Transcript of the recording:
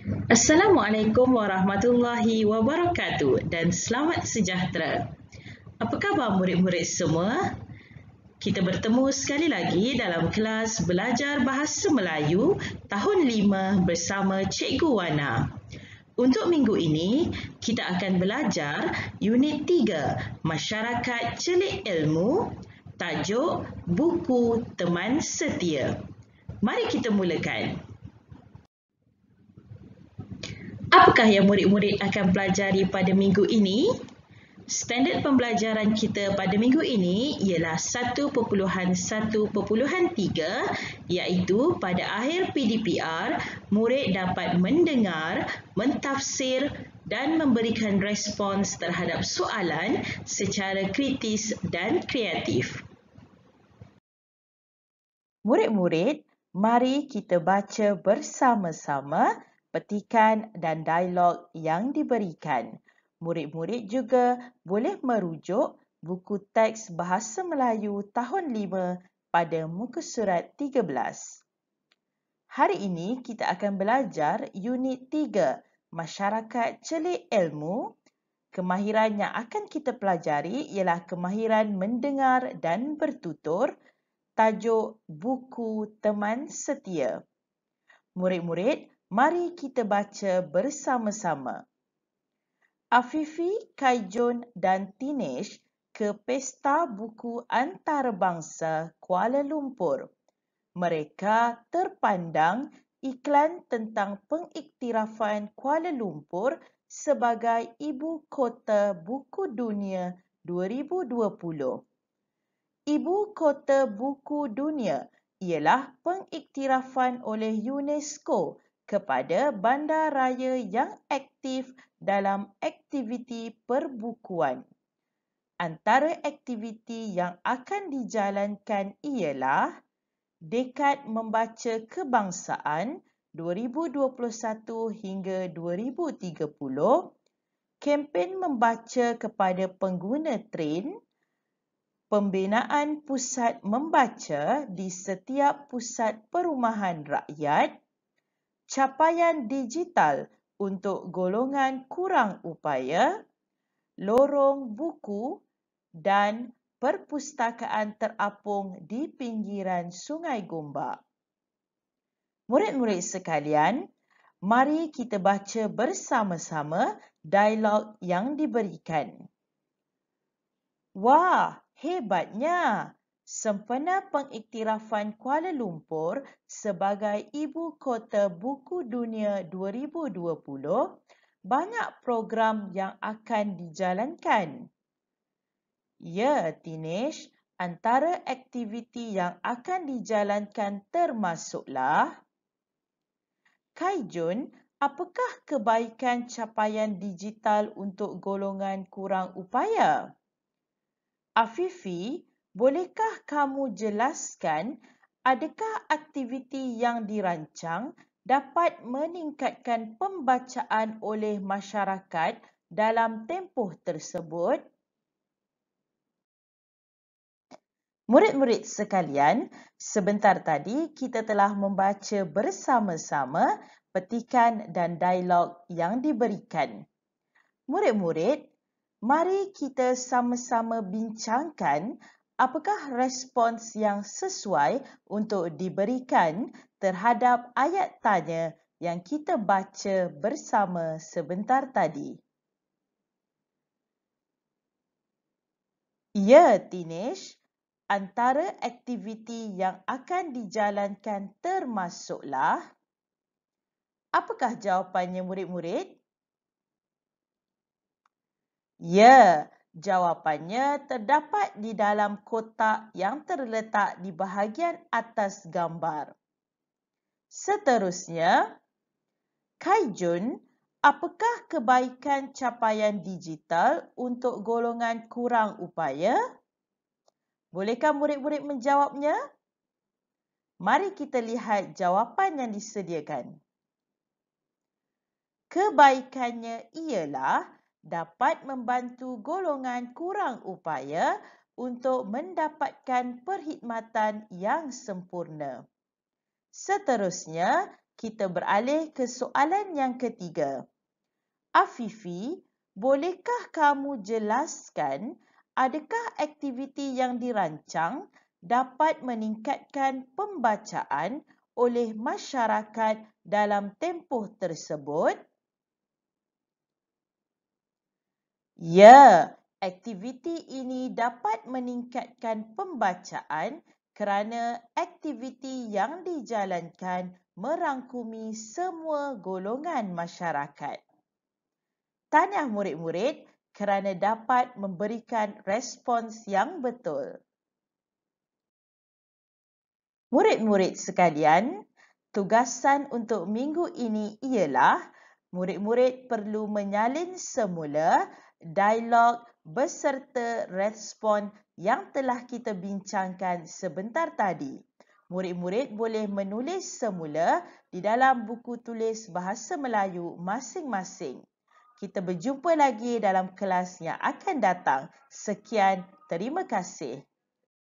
Assalamualaikum warahmatullahi wabarakatuh dan selamat sejahtera. Apa khabar murid-murid semua? Kita bertemu sekali lagi dalam kelas belajar Bahasa Melayu tahun 5 bersama Cikgu Wana. Untuk minggu ini, kita akan belajar unit 3, Masyarakat Celik Ilmu, tajuk Buku Teman Setia. Mari kita mulakan. Apakah yang murid-murid akan pelajari pada minggu ini? Standard pembelajaran kita pada minggu ini ialah 1.1.3 iaitu pada akhir PDPR, murid dapat mendengar, mentafsir dan memberikan respons terhadap soalan secara kritis dan kreatif. Murid-murid, mari kita baca bersama-sama petikan dan dialog yang diberikan. Murid-murid juga boleh merujuk buku teks Bahasa Melayu tahun 5 pada muka surat 13. Hari ini kita akan belajar unit 3, Masyarakat Celik Ilmu. Kemahiran yang akan kita pelajari ialah kemahiran mendengar dan bertutur, tajuk Buku Teman Setia. Murid-murid, mari kita baca bersama-sama. Afifi, Kaijun dan Tinesh ke Pesta Buku Antarabangsa Kuala Lumpur. Mereka terpandang iklan tentang pengiktirafan Kuala Lumpur sebagai Ibu Kota Buku Dunia 2020. Ibu Kota Buku Dunia ialah pengiktirafan oleh UNESCO kepada bandaraya yang aktif dalam aktiviti perbukuan. Antara aktiviti yang akan dijalankan ialah Dekad Membaca Kebangsaan 2021 hingga 2030, kempen membaca kepada pengguna train, pembinaan pusat membaca di setiap pusat perumahan rakyat, capaian digital untuk golongan kurang upaya, lorong buku dan perpustakaan terapung di pinggiran Sungai Gombak. Murid-murid sekalian, mari kita baca bersama-sama dialog yang diberikan. Wah, hebatnya! Sempena pengiktirafan Kuala Lumpur sebagai Ibu Kota Buku Dunia 2020, banyak program yang akan dijalankan. Ya, Tinesh, antara aktiviti yang akan dijalankan termasuklah Kaijun, apakah kebaikan capaian digital untuk golongan kurang upaya? Afifi, bolehkah kamu jelaskan adakah aktiviti yang dirancang dapat meningkatkan pembacaan oleh masyarakat dalam tempoh tersebut? Murid-murid sekalian, sebentar tadi kita telah membaca bersama-sama petikan dan dialog yang diberikan. Murid-murid, mari kita sama-sama bincangkan apakah respons yang sesuai untuk diberikan terhadap ayat tanya yang kita baca bersama sebentar tadi. Ya, Tinesh, antara aktiviti yang akan dijalankan termasuklah. Apakah jawapannya murid-murid? Ya, jawapannya terdapat di dalam kotak yang terletak di bahagian atas gambar. Seterusnya, Kaijun, apakah kebaikan capaian digital untuk golongan kurang upaya? Bolehkah murid-murid menjawabnya? Mari kita lihat jawapan yang disediakan. Kebaikannya ialah dapat membantu golongan kurang upaya untuk mendapatkan perkhidmatan yang sempurna. Seterusnya, kita beralih ke soalan yang ketiga. Afifi, bolehkah kamu jelaskan adakah aktiviti yang dirancang dapat meningkatkan pembacaan oleh masyarakat dalam tempoh tersebut? Ya, aktiviti ini dapat meningkatkan pembacaan kerana aktiviti yang dijalankan merangkumi semua golongan masyarakat. Tahniah murid-murid kerana dapat memberikan respons yang betul. Murid-murid sekalian, tugasan untuk minggu ini ialah murid-murid perlu menyalin semula dialog beserta respon yang telah kita bincangkan sebentar tadi. Murid-murid boleh menulis semula di dalam buku tulis bahasa Melayu masing-masing. Kita berjumpa lagi dalam kelas yang akan datang. Sekian, terima kasih.